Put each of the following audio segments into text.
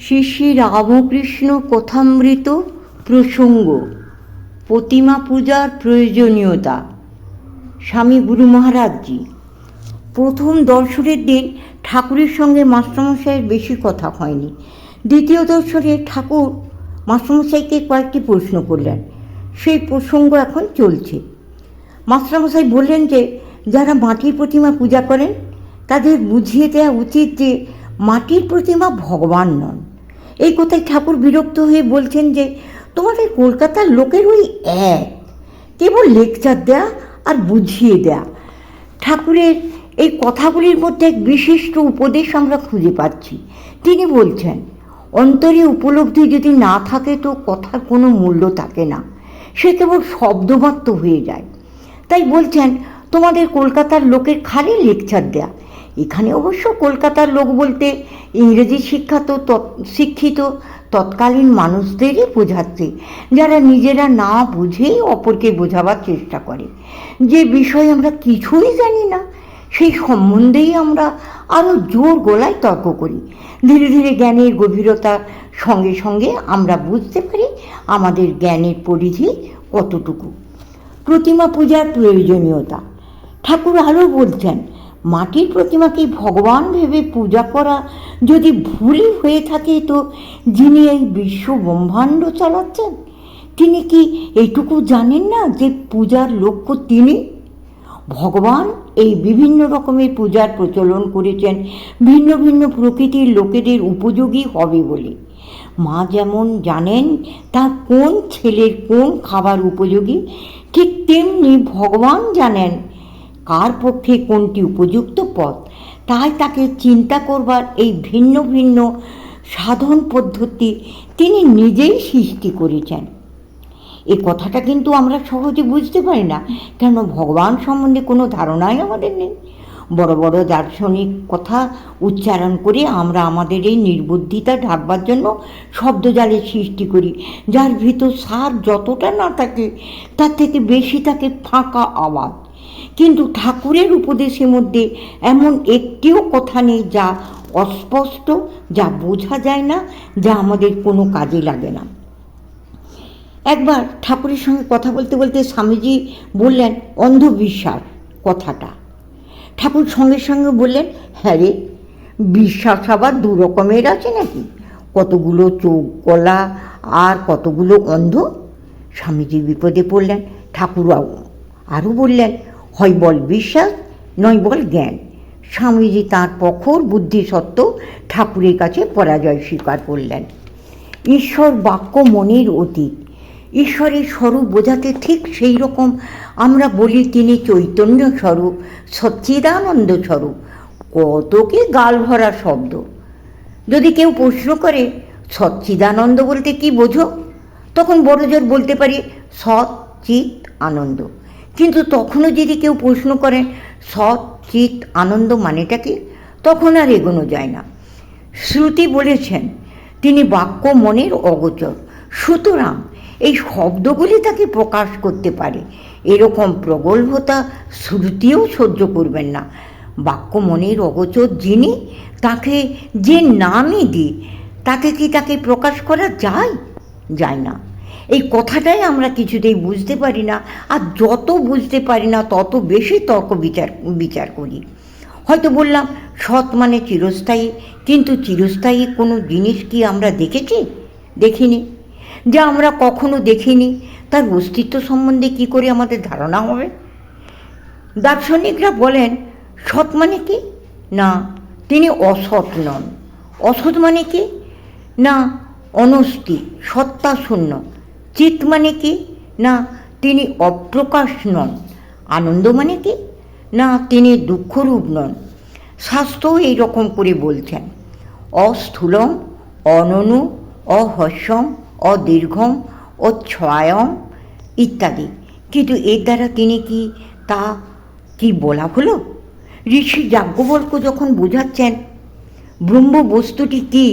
শ্রী শ্রী রামকৃষ্ণ কথামৃত প্রসঙ্গ প্রতিমা পূজার প্রয়োজনীয়তা। স্বামী গুরু মহারাজজি। প্রথম দর্শনের দিন ঠাকুরের সঙ্গে মাস্টারমশাইয়ের বেশি কথা হয়নি। দ্বিতীয় দর্শনে ঠাকুর মাস্টারমশাইকে কয়েকটি প্রশ্ন করলেন। সেই প্রসঙ্গ এখন চলছে। মাস্টারমশাই বললেন যে যারা মাটির প্রতিমা পূজা করেন তাদের বুঝিয়ে দেওয়া উচিত যে মাটির প্রতিমা ভগবান নন। এই কথায় ঠাকুর বিরক্ত হয়ে বলছেন যে তোমাদের কলকাতার লোকের ওই এক, কেবল লেকচার দেয়া আর বুঝিয়ে দেয়া। ঠাকুরের এই কথাগুলির মধ্যে এক বিশিষ্ট উপদেশ আমরা খুঁজে পাচ্ছি। তিনি বলছেন, অন্তরে উপলব্ধি যদি না থাকে তো কথার কোনো মূল্য থাকে না, সে কেবল শব্দমাত্র হয়ে যায়। তাই বলছেন তোমাদের কলকাতার লোকের খালি লেকচার দেয়া। এখানে অবশ্য কলকাতার লোক বলতে ইংরেজি শিক্ষিত তৎকালীন মানুষদেরই বোঝাচ্ছে, যারা নিজেরা না বুঝেই অপরকে বোঝাবার চেষ্টা করে। যে বিষয়ে আমরা কিছুই জানি না সেই সম্বন্ধেই আমরা আরও জোর গলায় তর্ক করি। ধীরে ধীরে জ্ঞানের গভীরতার সঙ্গে সঙ্গে আমরা বুঝতে পারি আমাদের জ্ঞানের পরিধি কতটুকু। প্রতিমা পূজার প্রয়োজনীয়তা। ঠাকুর আরও বলছেন, মাটির প্রতিমাকে ভগবান ভেবে পূজা করা যদি ভুলই হয়ে থাকে তো যিনি এই বিশ্ব ব্রহ্মাণ্ড চালাচ্ছেন তিনি কি এইটুকু জানেন না যে পূজার লক্ষ্য তিনি? ভগবান এই বিভিন্ন রকমের পূজার প্রচলন করেছেন ভিন্ন ভিন্ন প্রকৃতির লোকেদের উপযোগী হবে বলে। মা যেমন জানেন তার কোন ছেলের কোন খাবার উপযোগী, ঠিক তেমনি ভগবান জানেন কার পক্ষে কোনটি উপযুক্ত পথ। তাই তাকে চিন্তা করবার এই ভিন্ন ভিন্ন সাধন পদ্ধতি তিনি নিজেই সৃষ্টি করেছেন। এই কথাটা কিন্তু আমরা সহজে বুঝতে পারি না, কেন ভগবান সম্বন্ধে কোনো ধারণাই আমাদের নেই। বড় বড় দার্শনিক কথা উচ্চারণ করে আমরা আমাদের এই নির্বুদ্ধিতা ঢাকবার জন্য শব্দজালের সৃষ্টি করি, যার ভিতর সার যতটা না থাকে তার থেকে বেশি থাকে ফাঁকা আওয়াজ। কিন্তু ঠাকুরের উপদেশের মধ্যে এমন একটিও কথা নেই যা অস্পষ্ট, যা বোঝা যায় না, যা আমাদের কোনো কাজে লাগে না। একবার ঠাকুরের সঙ্গে কথা বলতে বলতে স্বামীজি বললেন অন্ধবিশ্বাস কথাটা। ঠাকুর সঙ্গে সঙ্গে বললেন, হ্যাঁ রে, বিশ্বাস আবার দু রকমের আছে নাকি? কতগুলো চোখ গলা আর কতগুলো অন্ধ। স্বামীজি বিপদে পড়লেন। ঠাকুর আরও বললেন, হয় বল বিশ্বাস, নয় বল জ্ঞান। স্বামীজি তাঁর প্রখর বুদ্ধি সত্ত্বেও ঠাকুরের কাছে পরাজয় স্বীকার করলেন। ঈশ্বর বাক্য মনের অতীত। ঈশ্বরের স্বরূপ বোঝাতে ঠিক সেই রকম আমরা বলি তিনি চৈতন্য স্বরূপ, সচ্চিদানন্দ স্বরূপ। কত কি গাল ভরা শব্দ। যদি কেউ প্রশ্ন করে সচ্চিদানন্দ বলতে কি বোঝো, তখন বড় জোর বলতে পারি সৎ চিৎ আনন্দ। কিন্তু তখনও যদি কেউ প্রশ্ন করেন সৎ চিৎ আনন্দ মানেটা কি, তখন আর এগোনো যায় না। শ্রুতি বলেছেন তিনি বাক্য মনের অগোচর, সুতরাং এই শব্দগুলি তাকে প্রকাশ করতে পারে। এরকম প্রগল্ভতা শ্রুতিও সহ্য করবেন না। বাক্য মনের অগোচর যিনি, তাকে যে নামই দিই তাকে কি তাকে প্রকাশ করা যায়? যায় না। এই কথাটাই আমরা কিছুতেই বুঝতে পারি না, আর যত বুঝতে পারি না তত বেশি তর্ক বিচার করি। হয়তো বললাম সৎ মানে চিরস্থায়ী, কিন্তু চিরস্থায়ী কোনো জিনিস কি আমরা দেখেছি? দেখিনি। যা আমরা কখনো দেখিনি তার অস্তিত্ব সম্বন্ধে কি করে আমাদের ধারণা হবে? দার্শনিকরা বলেন সৎ মানে কি না, তিনি অসৎ নন। অসৎ মানে কি না, অনস্তি, সত্তা শূন্য। চিৎ মানে কি না, তিনি অপ্রকাশ নন। আনন্দ মানে কি না, তিনি দুঃখরূপ নন। শাস্ত্রও এইরকম করে বলছেন, অস্থূলম, অননু, অহস্যম, অদীর্ঘম, অচ্ছায়ম ইত্যাদি। কিন্তু এর দ্বারা তিনি কি তা কি বলা হলো? ঋষি যাজ্ঞবল্ক্য যখন বোঝাচ্ছেন ব্রহ্ম বস্তুটি কি,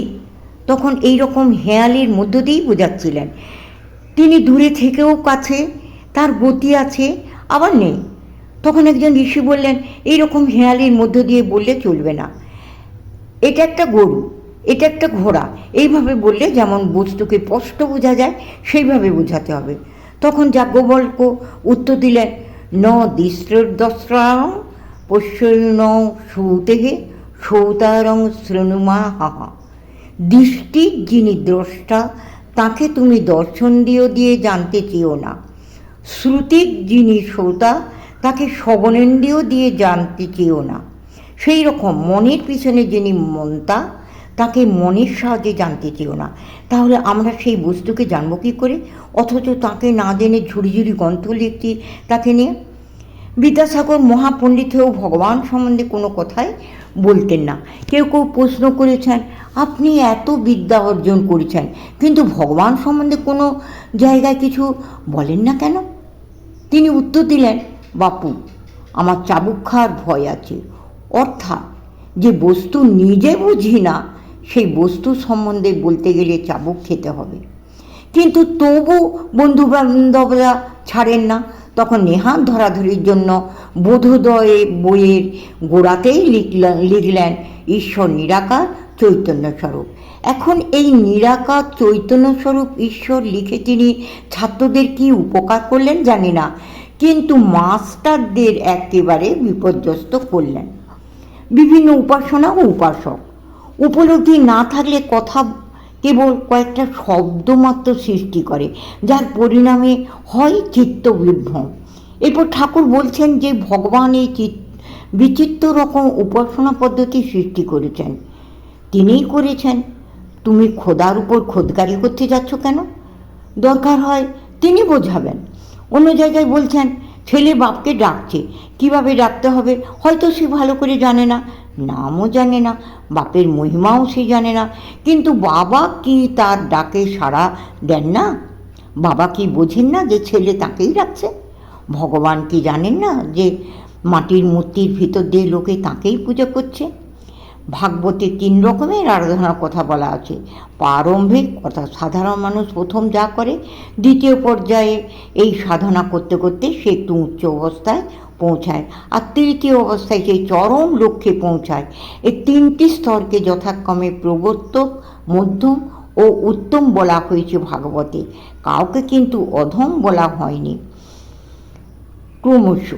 তখন এই রকম হেয়ালির মধ্য দিয়েই বোঝাচ্ছিলেন। তিনি দূরে থেকেও কাছে, তার গতি আছে আবার নেই। তখন একজন ঋষি বললেন এইরকম হেয়ালির মধ্য দিয়ে বললে চলবে না। এটা একটা গরু, এটা একটা ঘোড়া, এইভাবে বললে যেমন বস্তুকে স্পষ্ট বোঝা যায় সেইভাবে বোঝাতে হবে। তখন যাজ্ঞবল্ক্য উত্তর দিলেন, ন দৃষ্টদস্রাং পশ্যৈন সৌতেহে সৌতারং শৃণুমা হাহা। দৃষ্টির যিনি দ্রষ্টা তাকে তুমি দর্শনেন্দ্রিয় দিয়ে জানতে চেও না, শ্রুতির যিনি শ্রোতা তাকে শ্রবণেন্দ্রিয় দিয়ে জানতে চেও না, সেই রকম মনের পিছনে যিনি মন্তা তাকে মনের সাহায্যে জানতে চেও না। তাহলে আমরা সেই বস্তুকে জানবো কী করে, অথচ তাকে না জেনে ঝুড়ি ঝুড়ি গ্রন্থ লিখছি তাকে নিয়ে। বিদ্যাসাগর মহাপণ্ডিত হয়েও ভগবান সম্বন্ধে কোনো কথাই বলতেন না। কেউ কেউ প্রশ্ন করেছেন, আপনি এত বিদ্যা অর্জন করেছেন কিন্তু ভগবান সম্বন্ধে কোনো জায়গায় কিছু বলেন না কেন? তিনি উত্তর দিলেন, বাপু, আমার চাবুক খাওয়ার ভয় আছে। অর্থাৎ যে বস্তু নিজে বুঝি না সেই বস্তু সম্বন্ধে বলতে গেলে চাবুক খেতে হবে। কিন্তু তবু বন্ধুবান্ধবরা ছাড়েন না, তখন নেহাত ধরাধরির জন্য বোধোদয় বইয়ের গোড়াতেই লিখলেন ঈশ্বর নিরাকার চৈতন্য স্বরূপ। এখন এই নিরাকার চৈতন্য স্বরূপ ঈশ্বর লিখে তিনি ছাত্রদের কি উপকার করলেন জানি না, কিন্তু মাস্টারদের একেবারে বিপর্যস্ত করলেন। বিভিন্ন উপাসনা ও উপাসক উপলব্ধি না থাকলে কথা কেবল কয়েকটা শব্দমাত্র সৃষ্টি করে, যার পরিণামে হয় চিত্ত বিভ্রম। এরপর ঠাকুর বলছেন যে ভগবান এই বিচিত্র রকম উপাসনা পদ্ধতি সৃষ্টি করেছেন, তিনিই করেছেন। তুমি খোদার উপর খোদগারি করতে যাচ্ছ কেন? দরকার হয় তিনি বোঝাবেন। অন্য জায়গায় বলছেন ছেলে বাপকে ডাকছে, কিভাবে ডাকতে হবে হয়তো সে ভালো করে জানে না, নামও জানে না, বাপের মহিমাও সে জানে না, কিন্তু বাবা কি তার ডাকে সাড়া দেন না? বাবা কি বোঝেন না যে ছেলে তাকেই ডাকছে? ভগবান কি জানেন না যে মাটির মূর্তির ভিতর দিয়ে লোকে তাকেই পুজো করছে? ভাগবতে 3 রকমের আরাধনার কথা বলা আছে। প্রারম্ভিক অর্থাৎ সাধারণ মানুষ প্রথম যা করে, দ্বিতীয় পর্যায়ে এই সাধনা করতে করতে সে একটু উচ্চ অবস্থায় পৌঁছায়, আর তৃতীয় অবস্থায় সেই চরম লক্ষ্যে পৌঁছায়। এই 3টি স্তরকে যথাক্রমে প্রবর্তক, মধ্যম ও উত্তম বলা হয়েছে ভাগবতে, কাউকে কিন্তু অধম বলা হয়নি। ক্রমশ